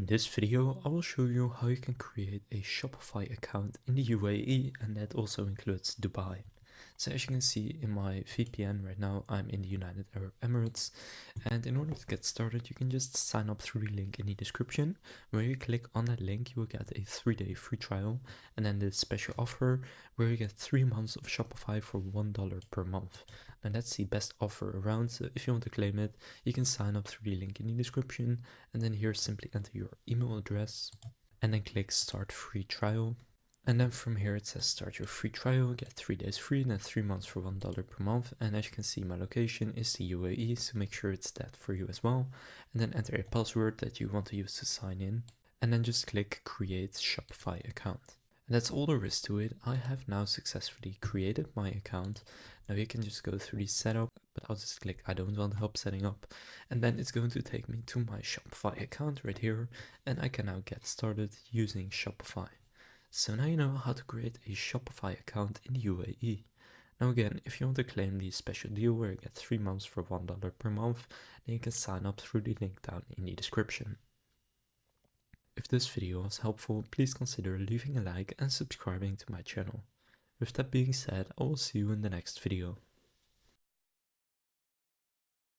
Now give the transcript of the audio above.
In this video, I will show you how you can create a Shopify account in the UAE, and that also includes Dubai. So as you can see in my VPN right now, I'm in the United Arab Emirates, and in order to get started, you can just sign up through the link in the description. When you click on that link, you will get a 3-day free trial, and then this special offer where you get 3 months of Shopify for $1 per month. And that's the best offer around, so if you want to claim it, you can sign up through the link in the description, and then here simply enter your email address, and then click start free trial. And then from here it says start your free trial, get 3 days free, and then 3 months for $1 per month. And as you can see, my location is the UAE, so make sure it's that for you as well. And then enter a password that you want to use to sign in, and then just click Create Shopify Account. And that's all there is to it. I have now successfully created my account. Now you can just go through the setup, but I'll just click I don't want help setting up, and then it's going to take me to my Shopify account right here, and I can now get started using Shopify. So now you know how to create a Shopify account in the UAE. Now again, if you want to claim the special deal where you get 3 months for $1 per month, then you can sign up through the link down in the description. If this video was helpful, please consider leaving a like and subscribing to my channel. With that being said, I will see you in the next video.